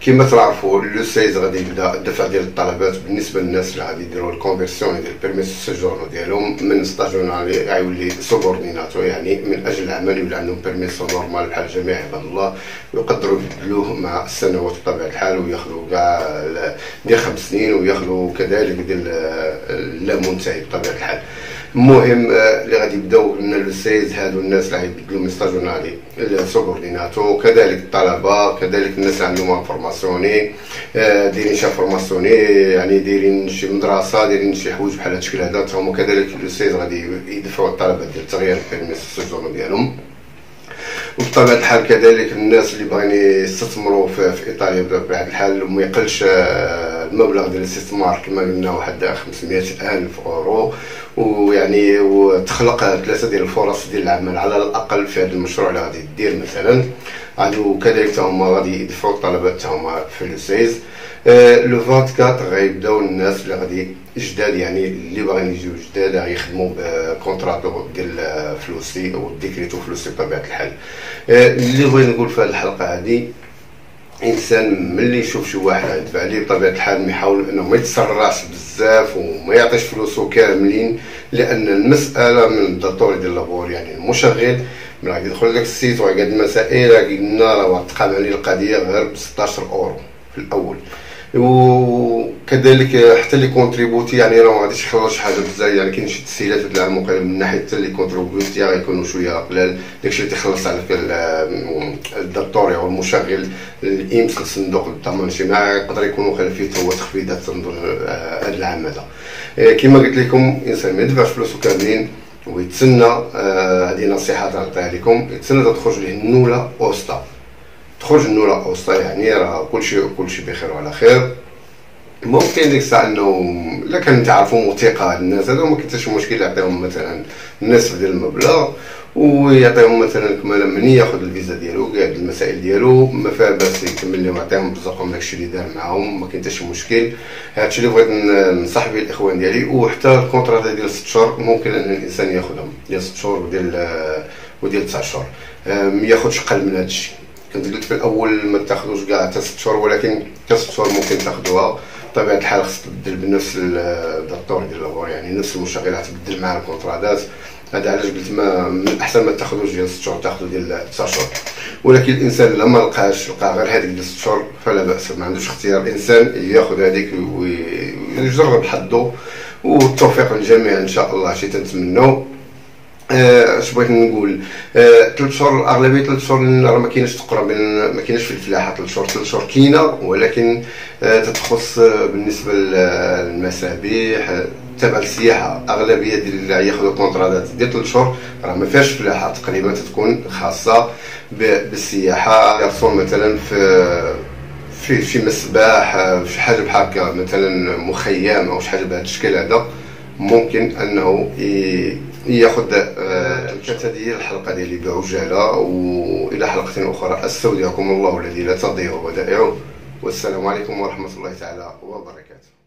كما تعرفوا لو 16 غادي يبدا الدفع ديال الطلبات بالنسبه للناس اللي غادي يديروا الكونفيرسيون ديال بيرميس سوجورنو ديالهم من ستاجونالي غيولي سوبورديناتو، يعني من اجل العمل يولي عندهم بيرميس نورمال بحال جميع عباد الله، ويقدروا يبدلوه مع السنوات بطبيعه الحال، وياخذوا كاع ديال 5 سنين وياخذوا كذلك ديال لا منتهي بطبيعه الحال. المهم اللي غادي يبداو من لو 16 هادو الناس اللي غيبدلوا من ستاجونالي سوبورديناتو، كذلك الطلبه، كذلك الناس اللي عندهم فورماسيوني دايرين شي فورماسيوني، يعني دايرين شي مدرسه، دايرين شي حوايج بحال هادشكل هذا، هما كذلك لو 16 غادي يدفعوا الطلبه ديال تغيير البيرميس سوجورنو ديالهم. وبطبيعه الحال كذلك الناس اللي باغيين يستثمروا في ايطاليا بطبيعه الحال وما يقلش المبلغ ديال الاستثمار كما قلنا واحد 500,000 اورو، ويعني وتخلق 3 ديال الفرص ديال العمل على الاقل في هذا المشروع اللي غادي دير مثلا. عندو كذلك هما غادي يدفعوا الطلبات هما في لو 16. لو 24 غيبداو الناس اللي غادي جداد، يعني اللي باغيين يجيو جداد غيخدموا بكونطراتو ديال فلوسي او ديكريتو فلوسي بطبيعه الحال. اللي بغيت نقول في هذه الحلقه هذه، انسان ملي يشوف شي واحد يدفع عليه بطبيعه الحال ما يحاول انه ما يتسرعش بزاف وما يعطيش فلوسه كاملين، لان المساله من الدكتور ديال لابور يعني المشغل ملي غادي يدخل لك السيت ويقعد المسائل قلنا راه تقام عليه القضيه غير ب 16 اورو في الاول، وكذلك حتى اللي كونتريبوتي يعني راه ما غاديش يخلص شي حاجه بزاف، يعني كاين شي تسهيلات في العام وقيل من ناحيه حتى اللي كونتريبوتي غيكونوا شويه قلال، داكشي اللي تيخلص عليك الدكتور او المشغل الامس الصندوق الضمان الاجتماعي يقدر يكون وقيل فيه هو تخفيضات تنظر هذا العام هذا. كما قلت لكم الانسان ما يدفعش فلوسه كاملين ويتسنى، هذه نصيحه نعطيها لكم، يتسنى تخرج له النوله اوسطا، تخرج النوله اوسطا يعني راه كلشي بخير وعلى خير. ممكن ديك الساعه انه الا كان تعرفوا ثقه الناس هذو ما كاين حتى شي مشكل، يعطيهم مثلا النصف ديال المبلغ ويعطيهم مثلا كمالا من ياخذ الفيزا ديالو كاع المسائل ديالو ما فيها باس يكمل لهم، يعطيهم رزقهم داكشي اللي دار معاهم، ما كاين حتى شي مشكل. هادشي اللي بغيت ننصح به الاخوان ديالي. وحتى الكونطرا ديال 6 شهور ممكن ان الانسان ياخذهم ديال 6 شهور وديال 9 شهور، ما ياخذش قل من هادشي. كنت قلت في الاول ما تاخذوش كاع حتى 6 شهور، ولكن حتى 6 شهور ممكن تاخذوها بطبيعه الحال، خص تبدل بنفس الدكتور ديال لابور، يعني نفس المشغلات تبدل معاه الكونطرادات. هذا علاش قلت ما من الاحسن ما تاخذوش ديال 6 شهور، تاخذوا ديال 9 شهور. ولكن الانسان لما لقاش لقى غير هذيك ديال 6 شهور فلا باس، ما عندوش اختيار، الانسان ياخذ هذيك ويجرب حظه، والتوفيق للجميع ان شاء الله. شي تنتمناو. اش بغيت نقول، 3 شهور اغلبيه 3 شهور راه ما كاينش تقريبا، ما كاينش في الفلاحه 3 شهور كاينه، ولكن تتخص بالنسبه للمسابيح تبع السياحه. اغلبيه ديال اللي ياخذوا كونطرادات ديال 3 شهور راه ما فيهاش فلاحه، تقريبا تكون خاصه بالسياحه، يرسون مثلا في شي مسبح، في شي حاجه بحال هكا مثلا مخيم او شي حاجه بهذا الشكل هذا، ممكن انه ياخذ. كانت هذه الحلقه ديالي بعجاله، والى حلقه اخرى استودعكم الله الذي لا تضيع ودائعه، والسلام عليكم ورحمه الله تعالى وبركاته.